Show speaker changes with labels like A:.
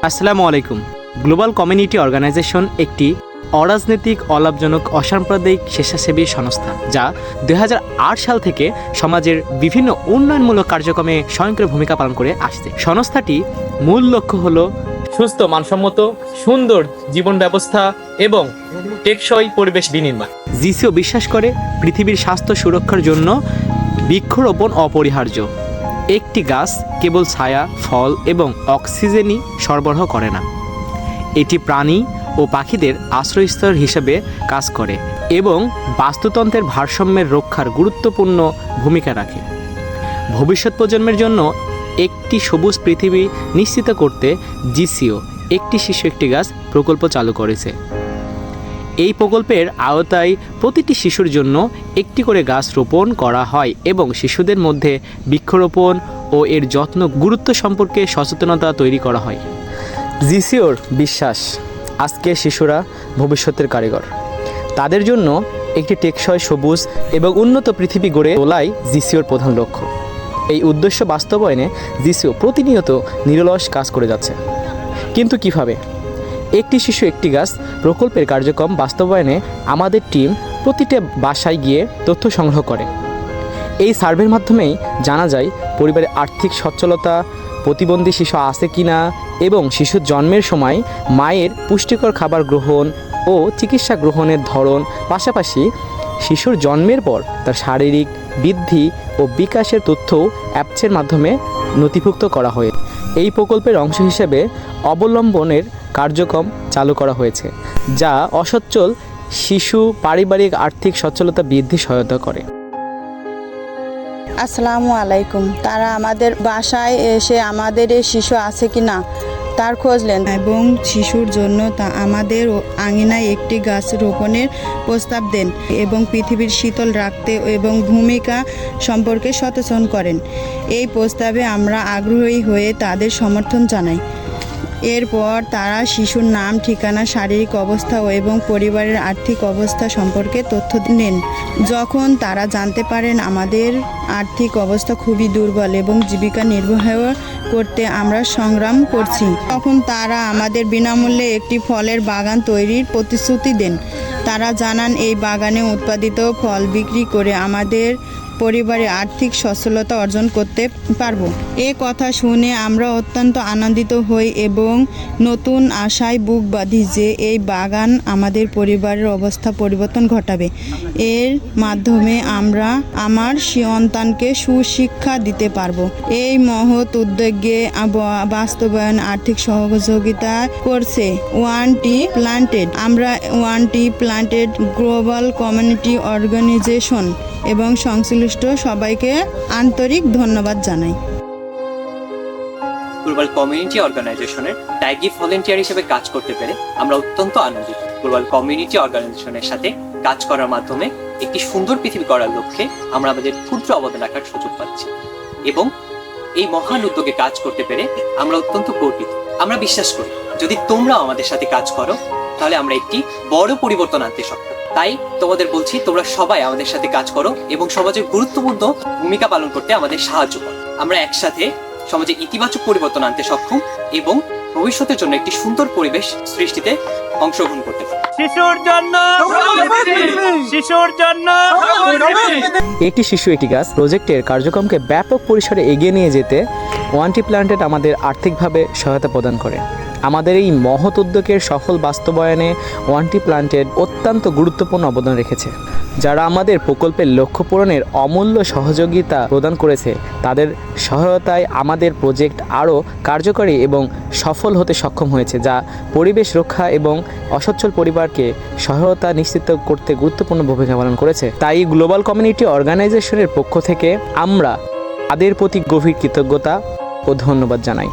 A: আসসালামু আলাইকুম। Global Community organisation একটি অরাজনৈতিক, অলাভজনক, অসাম্প্রদায়িক স্বেচ্ছাসেবী সংস্থা যা 2008 সাল থেকে সমাজের বিভিন্ন উন্নয়নমূলক কার্যক্রমে স্বয়ংক্রিয় ভূমিকা পালন করে আসছে। সংস্থাটি মূল লক্ষ্য হলো সুস্থ, মানসম্মত, সুন্দর জীবন ব্যবস্থা এবং টেকসই পরিবেশ বিনির্মাণ। জিসিও বিশ্বাস করে পৃথিবীর স্বাস্থ্য সুরক্ষার জন্য বৃক্ষরোপণ অপরিহার্য। একটি গাছ কেবল ছায়া, ফল এবং অক্সিজেনই সরবরাহ করে না, এটি প্রাণী ও পাখিদের আশ্রয়স্থল হিসেবে কাজ করে এবং বাস্তুতন্ত্রের ভারসাম্যের রক্ষার গুরুত্বপূর্ণ ভূমিকা রাখে। ভবিষ্যৎ প্রজন্মের জন্য একটি সবুজ পৃথিবী নিশ্চিত করতে জিসিও একটি শিশু একটি গাছ প্রকল্প চালু করেছে। এই প্রকল্পের আওতায় প্রতিটি শিশুর জন্য একটি করে গাছ রোপণ করা হয় এবং শিশুদের মধ্যে বৃক্ষরোপণ ও এর যত্ন গুরুত্ব সম্পর্কে সচেতনতা তৈরি করা হয়। জিসিওর বিশ্বাস, আজকের শিশুরা ভবিষ্যতের কারিগর। তাদের জন্য একটি টেকসই, সবুজ এবং উন্নত পৃথিবী গড়ে তোলাই জিসিওর প্রধান লক্ষ্য। এই উদ্দেশ্য বাস্তবায়নে জিসিও প্রতিনিয়ত নিরলস কাজ করে যাচ্ছে। কিন্তু কিভাবে? একটি শিশু একটি গাছ প্রকল্পের কার্যক্রম বাস্তবায়নে আমাদের টিম প্রতিটা বাসায় গিয়ে তথ্য সংগ্রহ করে। এই সার্ভের মাধ্যমেই জানা যায় পরিবারের আর্থিক সচ্ছলতা, প্রতিবন্ধী শিশু আছে কিনা এবং শিশুর জন্মের সময় মায়ের পুষ্টিকর খাবার গ্রহণ ও চিকিৎসা গ্রহণের ধরন, পাশাপাশি শিশুর জন্মের পর তার শারীরিক বৃদ্ধি ও বিকাশের তথ্যও অ্যাপসের মাধ্যমে নথিভুক্ত করা হয়। এই প্রকল্পের অংশ হিসেবে অবলম্বনের কার্যক্রম চালু করা হয়েছে, যা অসচ্ছল শিশু পারিবারিক আর্থিক সচ্ছলতা বৃদ্ধি সহায়তা করে।
B: আসসালামু আলাইকুম। তারা আমাদের বাসায় এসে আমাদের এই শিশু আছে কি না তার খোঁজ নেন এবং শিশুর জন্য আমাদের আঙিনায় একটি গাছ রোপণের প্রস্তাব দেন এবং পৃথিবীর শীতল রাখতে এবং ভূমিকা সম্পর্কে সচেতন করেন। এই প্রস্তাবে আমরা আগ্রহী হয়ে তাদের সমর্থন জানাই। এরপর তারা শিশুর নাম, ঠিকানা, শারীরিক অবস্থা এবং পরিবারের আর্থিক অবস্থা সম্পর্কে তথ্য নেন। যখন তারা জানতে পারেন আমাদের আর্থিক অবস্থা খুবই দুর্বল এবং জীবিকা নির্বাহ করতে আমরা সংগ্রাম করছি, তখন তারা আমাদের বিনামূল্যে একটি ফলের বাগান তৈরির প্রতিশ্রুতি দেন। তারা জানান এই বাগানে উৎপাদিত ফল বিক্রি করে আমাদের পরিবারে আর্থিক সচ্ছলতা অর্জন করতে পারব। এ কথা শুনে আমরা অত্যন্ত আনন্দিত হই এবং নতুন আশায় বুক বাঁধি যে এই বাগান আমাদের পরিবারের অবস্থা পরিবর্তন ঘটাবে। এর মাধ্যমে আমরা আমার সন্তানকে সুশিক্ষা দিতে পারব। এই মহৎ উদ্যোগে বাস্তবায়ন আর্থিক সহযোগিতা করছে ওয়ান টি প্ল্যান্টেড। আমরা One Tree Planted Global Community Organization এবং সংশ্লিষ্ট সবাইকে আন্তরিক ধন্যবাদ জানাই।
C: গ্লোবাল কমিউনিটি অর্গানাইজেশনের ট্যাগি ভলেন্টিয়ার হিসেবে কাজ করতে পেরে আমরা অত্যন্ত আনন্দিত। গ্লোবাল কমিউনিটি অর্গানাইজেশনের সাথে কাজ করার মাধ্যমে একটি সুন্দর পৃথিবী গড়ার লক্ষ্যে আমরা আমাদের ক্ষুদ্র অবদান রাখার সুযোগ পাচ্ছি এবং এই মহান উদ্যোগে কাজ করতে পেরে আমরা অত্যন্ত গর্বিত। আমরা বিশ্বাস করি যদি তোমরা আমাদের সাথে কাজ করো তাহলে আমরা একটি বড় পরিবর্তন আনতে সক্ষম। তাই তোমাদের বলছি, তোমরা সবাই আমাদের সাথে কাজ করো এবং সমাজের গুরুত্বপূর্ণ ভূমিকা পালন করতে আমাদের সাহায্য করো। আমরা একসাথে সমাজে ইতিবাচক পরিবর্তন আনতে সক্ষম এবং ভবিষ্যতের জন্য একটি সুন্দর পরিবেশ সৃষ্টিতে অংশগ্রহণ করতে পারি।
A: একটি শিশু একটি গাছ প্রজেক্টের কার্যক্রমকে ব্যাপক পরিসরে এগিয়ে নিয়ে যেতে ওয়ান টি প্ল্যান্টেড আমাদের আর্থিকভাবে সহায়তা প্রদান করে। আমাদের এই মহৎ উদ্যোগের সফল বাস্তবায়নে ওয়ান টি প্ল্যান্টেড অত্যন্ত গুরুত্বপূর্ণ অবদান রেখেছে। যারা আমাদের প্রকল্পের লক্ষ্য পূরণের অমূল্য সহযোগিতা প্রদান করেছে, তাদের সহায়তায় আমাদের প্রজেক্ট আরও কার্যকরী এবং সফল হতে সক্ষম হয়েছে, যা পরিবেশ রক্ষা এবং অসচ্ছল পরিবারকে সহায়তা নিশ্চিত করতে গুরুত্বপূর্ণ ভূমিকা পালন করেছে। তাই গ্লোবাল কমিউনিটি অর্গানাইজেশনের পক্ষ থেকে আমরা তাদের প্রতি গভীর কৃতজ্ঞতা ও ধন্যবাদ জানাই।